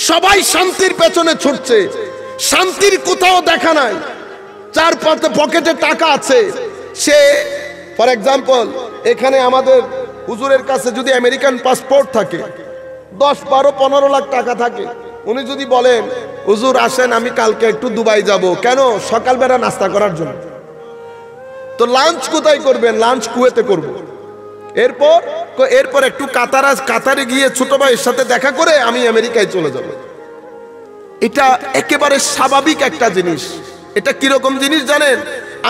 সবাই শান্তির পেছনে ছুটছে, শান্তির কোথাও দেখা নাই। চার পকেটে টাকা আছে, সে ফর এক্সাম্পল এখানে আমাদের হুজুরের কাছে যদি আমেরিকান পাসপোর্ট থাকে, 10, 12, 15 লাখ টাকা থাকে, উনি যদি বলেন হুজুর আসেন আমি কালকে একটু দুবাই যাব, কেন? সকালবেলা নাস্তা করার জন্য। তো লাঞ্চ কোথায় করবেন? লাঞ্চ কুয়েতে করব। এরপর একটু কাতারে গিয়ে ছোট ভাইয়ের সাথে দেখা করে আমি আমেরিকায় চলে যাব। এটা একেবারে স্বাভাবিক একটা জিনিস। এটা কিরকম জিনিস জানেন?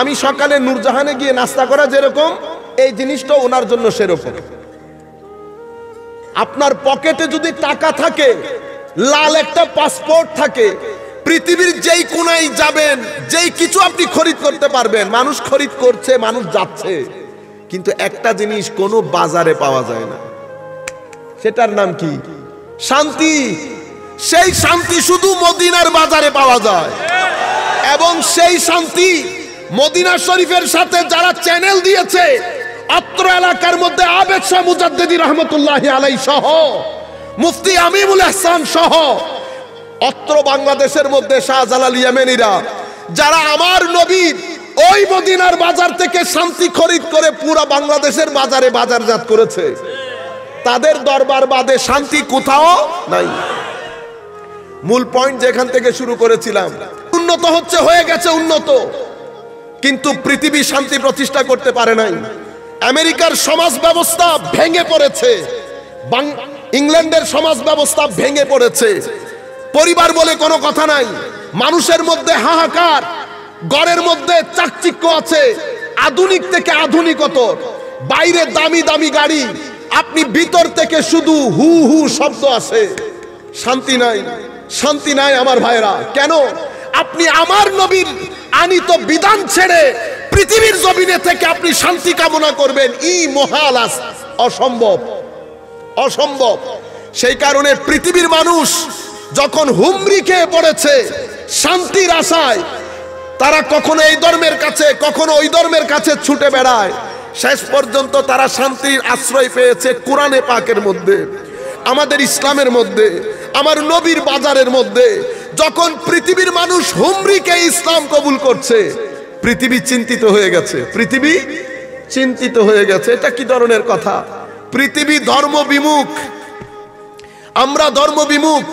আমি সকালে নূরজাহানে গিয়ে নাস্তা করা যেরকম, এই জিনিসটা ওনার জন্য সেরকম। আপনার পকেটে যদি টাকা থাকে, লাল একটা পাসপোর্ট থাকে, পৃথিবীর যেই কোনায় যাবেন, যেই কিছু আপনি খরিদ করতে পারবেন। মানুষ খরিদ করছে, মানুষ যাচ্ছে, কিন্তু একটা জিনিস কোনো বাজারে পাওয়া যায় না, সেটার নাম কি? শান্তি। সেই শান্তি শুধু মদিনার বাজারে পাওয়া যায়। এবং সেই শান্তি মদিনা শরীফের সাথে যারা চ্যানেল দিয়েছে, অত্র এলাকার মধ্যে আবেদ শাহ মুজাদ্দিদি রহমতুল্লাহি আলাইহি সহ, মুফতি আমিনুল ইহসান সহ, অত্র বাংলাদেশের মধ্যে শাহজালাল ইয়েমেনিরা, যারা আমার নবীর ওই মদিনার বাজার থেকে শান্তি খরিদ করে পুরো বাংলাদেশের বাজারে বাজারজাত করেছে, তাদের দরবার বাদে শান্তি কোথাও নাই। মূল পয়েন্ট যেখান থেকে শুরু করেছিলাম, উন্নত হচ্ছে, হয়ে গেছে উন্নত, কিন্তু পৃথিবী শান্তি প্রতিষ্ঠা করতে পারে নাই। আমেরিকার সমাজ ব্যবস্থা ভেঙে পড়েছে, ইংল্যান্ডের সমাজ ব্যবস্থা ভেঙে পড়েছে। পরিবার বলে কোনো কথা নাই, মানুষের মধ্যে হাহাকার, ঘরের মধ্যে চাকচিক্য আছে, আধুনিক থেকে আধুনিকতর, বাইরে দামি দামি গাড়ি, আপনি ভিতর থেকে শুধু হু হু শব্দ আসে। শান্তি নাই, শান্তি নাই আমার ভাইরা। কেন? আপনি আমার নবীর আনিত বিধান ছেড়ে পৃথিবীর জমিনে থেকে আপনি শান্তি কামনা করবেন, মহাল, অসম্ভব, অসম্ভব। সেই কারণে পৃথিবীর মানুষ যখন হুমড়ি খেয়ে পড়েছে শান্তির আশায়, তারা কখনো এই ধর্মের কাছে, কখনো ওই ধর্মের কাছে ছুটে বেড়ায়। শেষ পর্যন্ত তারা শান্তির আশ্রয় পেয়েছে কোরআনে পাকের মধ্যে, আমাদের ইসলামের মধ্যে, আমার নবীর বাজারের মধ্যে। যখন পৃথিবীর মানুষ হুমড়িকে ইসলাম কবুল করছে, পৃথিবী চিন্তিত হয়ে গেছে, পৃথিবী চিন্তিত হয়ে গেছে। এটা কি ধরনের কথা? পৃথিবী ধর্ম বিমুখ, আমরা ধর্ম বিমুখ,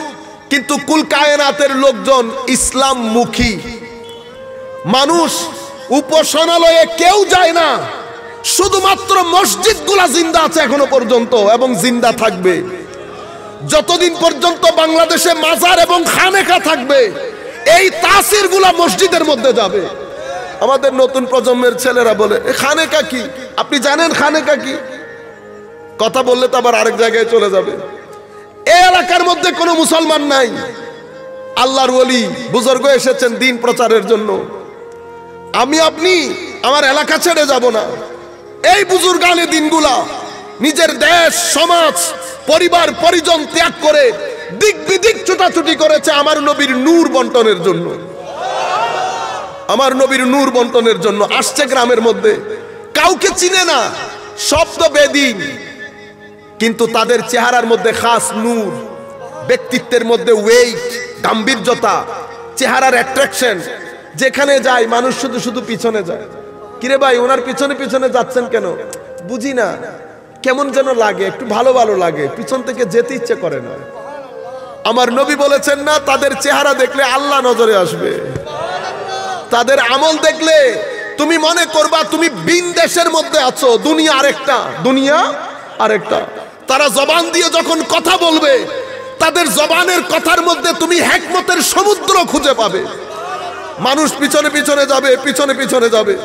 কিন্তু কুল কায়নাতের লোকজন ইসলাম মুখী। মানুষ উপাসনালয়ে কেউ যায় না, শুধুমাত্র মসজিদগুলা জিন্দা আছে এখনো পর্যন্ত, এবং জিন্দা থাকবে যতদিন পর্যন্ত বাংলাদেশে মাজার এবং খানেকা থাকবে। এই তাসির গুলা মসজিদের মধ্যে যাবে। আমাদের নতুন প্রজন্মের ছেলেরা বলে খানেকা কি? আপনি জানেন খানেকা কি? কথা বললে তো আবার আরেক জায়গায় চলে যাবে। এই এলাকার মধ্যে কোনো মুসলমান নাই, আল্লাহর ওলি বুজুর্গ এসেছেন দিন প্রচারের জন্য। আমি আপনি আমার এলাকা ছেড়ে যাব না। এই বুজুর্গানে দিনগুলা নিজের দেশ, সমাজ, পরিবার, পরিজন ত্যাগ করে দিক বিদিক ছুটাছুটি করেছে আমার নবীর নূর বন্টনের জন্য, আমার নবীর নূর বন্টনের জন্য। আসছে গ্রামের মধ্যে, কাউকে চিনে না, শব্দ বেদিন, কিন্তু তাদের চেহারার মধ্যে খাস নূর, ব্যক্তিত্বের মধ্যে ওয়েট, গাম্ভীর্যতা, চেহারার অ্যাট্রাকশন। যেখানে যায় মানুষ শুধু শুধু পিছনে যায়। কিরে ভাই, ওনার পিছনে পিছনে যাচ্ছেন কেন? বুঝি না, কেমন যেন লাগে, একটু ভালো ভালো লাগে, পিছন থেকে যেতে ইচ্ছে করে না। আমার নবী বলেছেন না, তাদের চেহারা দেখলে আল্লাহ নজরে আসবে, তাদের আমল দেখলে তুমি মনে করবা তুমি বিন দেশের মধ্যে আছো, দুনিয়া আরেকটা, দুনিয়া আরেকটা। তারা জবান দিয়ে যখন কথা বলবে, তাদের জবানের কথার মধ্যে তুমি হিকমতের সমুদ্র খুঁজে পাবে। মানুষ পিছনে পিছনে যাবে, পিছনে পিছনে যাবে।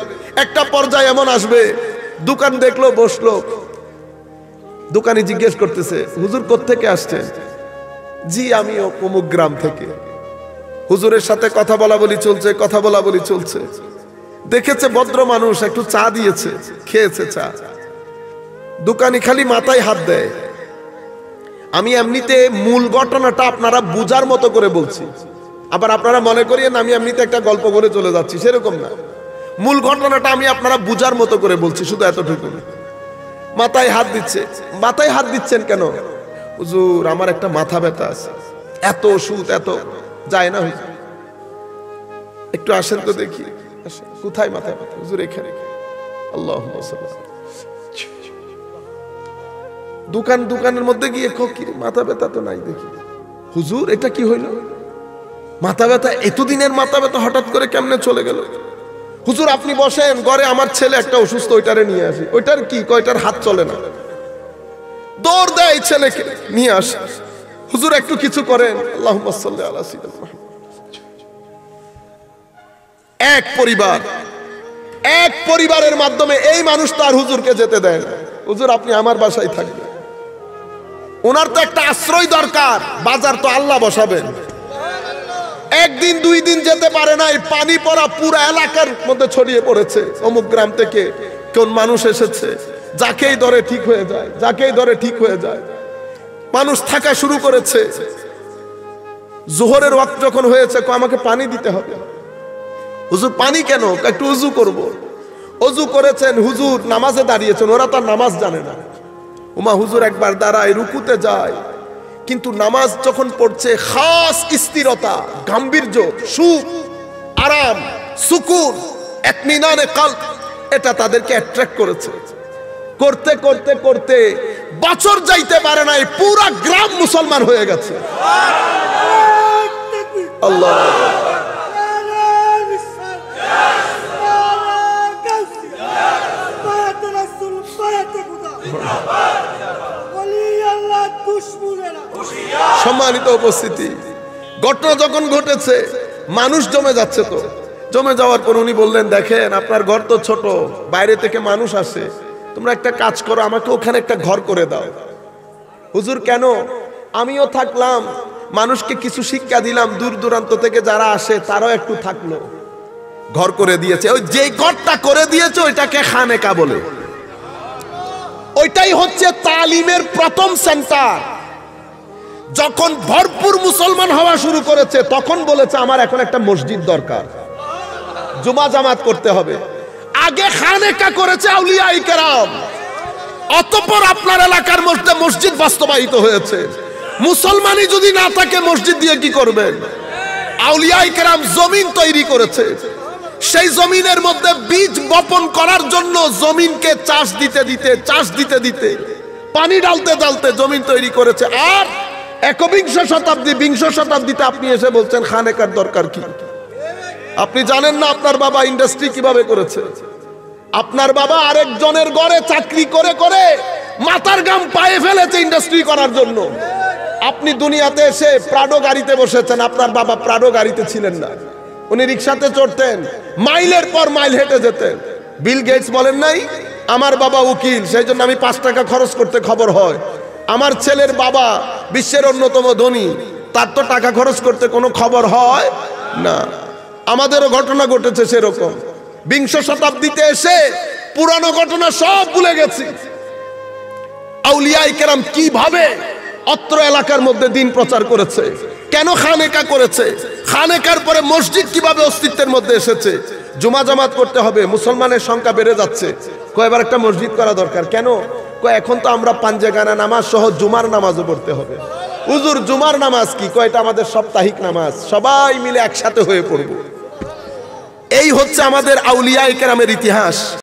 একটা পর্যায়ে এমন আসবে, দোকান দেখলো, বসলো, দোকানি জিজ্ঞেস করতেছে, হুজুর কোত্থেকে আসছেন? জি আমি অমুক গ্রাম থেকে। হুজুরের সাথে কথা বলা বলি চলছে, কথা বলা বলি চলছে। দেখেছে ভদ্র মানুষ, একটু চা দিয়েছে, খেয়েছে চা। দোকানি খালি মাথায় হাত দেয়। আমি এমনিতে মূল ঘটনাটা আপনারা বুঝার মতো করে বলছি, আবার আপনারা মনে করিয়েন আমি এমনিতে একটা গল্প করে চলে যাচ্ছি, সেরকম না। মূল ঘটনাটা আমি আপনারা বুঝার মতো করে বলছি, শুধু এতটুকু। মাথায় হাত দিচ্ছে। মাথায় হাত দিচ্ছেন কেন? হুজুর আমার একটা মাথা ব্যথা আছে। এত ওষুধ, এত যায় না হুজুর, একটু আসেন তো দেখি। কোথায় মাথা ব্যথা? হুজুর এখানে। আল্লাহুম্মা সাল্লি। দোকানের মধ্যে গিয়ে কি মাথা ব্যথা তো নাই দেখি। হুজুর এটা কি হইল? মাথা ব্যথা, এতদিনের মাথা ব্যথা হঠাৎ করে কেমনে চলে গেল? হুজুর আপনি বসেন, ঘরে আমার ছেলে একটা অসুস্থ, ওইটারে নিয়ে আসি। ওইটার কি? কয়টার হাত চলে না, দৌড় দেয় ছেলেকে নিয়ে আসে। হুজুর একটু কিছু করেন। আল্লাহুম্মা সাল্লি আলা সাইয়্যিদিনা মুহাম্মদ। এক পরিবারের মাধ্যমে এই মানুষ তার হুজুরকে যেতে দেয় না। হুজুর আপনি আমার বাসায় থাকবেন। ওনার তো একটা আশ্রয় দরকার, বাজার তো আল্লাহ বসাবেন। একদিন দুই দিন যেতে পারে নাই, পানি পড়া পুরো এলাকার মধ্যে ছড়িয়ে পড়েছে। অমুক গ্রাম থেকে কোন মানুষ এসেছে, যাকেই ধরে ঠিক হয়ে যায়, যাকেই ধরে ঠিক হয়ে যায়। মানুষ থাকা শুরু করেছে। জোহরের ওয়াক্ত যখন হয়েছে, আমাকে পানি দিতে হবে। হুজুর পানি কেন? একটু উজু করব। অজু করেছেন, হুজুর নামাজে দাঁড়িয়েছেন, ওরা তার নামাজ জানে না। উমা হুজুর একবার দাঁড়ায়, রুকুতে যায়, কিন্তু নামাজ যখন পড়ছে খাস স্থিরতা, গাম্ভীর্য, সুখ, আরাম, সুকুন, ইতমিনানে কলব, এটা তাদেরকে অ্যাট্রাক্ট করেছে। করতে করতে করতে বছর যাইতে পারে নাই, পুরা গ্রাম মুসলমান হয়ে গেছে। আল্লাহ সম্মানিত উপস্থিতি, ঘটনা যখন ঘটেছে মানুষ জমে যাচ্ছে। তো জমে যাওয়ার পর উনি বললেন, দেখেন আপনার ঘর তো ছোট, বাইরে থেকে মানুষ আসে, তোমরা একটা কাজ করো, আমাকে ওখানে একটা ঘর করে দাও। হুজুর কেন? আমিও থাকলাম, মানুষকে কিছু শিক্ষা দিলাম, দূর দূরান্ত থেকে যারা আসে তারাও একটু থাকলো। ঘর করে দিয়েছে। ওই যে ঘরটা করে দিয়েছে ওইটাকে খানেকা বলে। ওইটাই হচ্ছে তালিমের প্রথম সেন্টার। যখন ভরপুর মুসলমান হওয়া শুরু করেছে, তখন বলেছে আমার এখন একটা মসজিদ দরকার, জুমা জামাত করতে হবে। আগে খানেকা করেছে আউলিয়ায়ে কেরাম, অতঃপর আপনার এলাকার মধ্যে মসজিদ বাস্তবায়িত হয়েছে। মুসলমানই যদি না থাকে, মসজিদ দিয়ে কি করবেন? আউলিয়ায়ে কেরাম জমিন তৈরি করেছে, সেই জমিনের মধ্যে বীজ বপন করার জন্য জমিনকে চাষ দিতে দিতে পানি ডালতে জমিন তৈরি করেছে। আর একবিংশ শতাব্দী, বিংশ শতাব্দীতে আপনি এসে বলছেন খানেকার দরকার কি? আপনি জানেন না আপনার বাবা ইন্ডাস্ট্রি কিভাবে করেছে? আপনার বাবা আরেকজনের ঘরে চাকরি করে করে মাথার গাম পায়ে ফেলেছে ইন্ডাস্ট্রি করার জন্য। আপনি দুনিয়াতে এসে প্রাডো গাড়িতে বসেছেন, আপনার বাবা প্রাডো গাড়িতে ছিলেন না, উনি রিক্সাতে চড়তেন, মাইলের পর মাইল হেঁটে যেতেন। বিল গেটস বলেন নাই আমার বাবা উকিল, সেই জন্য আমি 5 টাকা খরচ করতে খবর হয়। আমার ছেলের বাবা বিশ্বের অন্যতম ধনী, তার তো টাকা খরচ করতে কোনো খবর হয় না। আমাদেরও ঘটনা ঘটেছে সেরকম। বিংশ শতাব্দীতে এসে পুরানো ঘটনা সব ভুলে গেছি। আউলিয়ায়ে কেরাম কিভাবে অত্র এলাকার মধ্যে দিন প্রচার করেছে, কেন খানেকা করেছে, খানেকার পরে মসজিদ কিভাবে অস্তিত্বের মধ্যে এসেছে। জুমা জামাত করতে হবে, মুসলমানের সংখ্যা বেড়ে যাচ্ছে, কয়েকবার একটা মসজিদ করা দরকার। কেন? এখন তো আমরা পাঞ্জেগানা নামাজ সহ জুমার নামাজও পড়তে হবে। হুজুর জুমার নামাজ কি? কয়টা আমাদের সাপ্তাহিক নামাজ, সবাই মিলে একসাথে হয়ে পড়ব। এই হচ্ছে আমাদের আউলিয়ায়ে কেরামের ইতিহাস।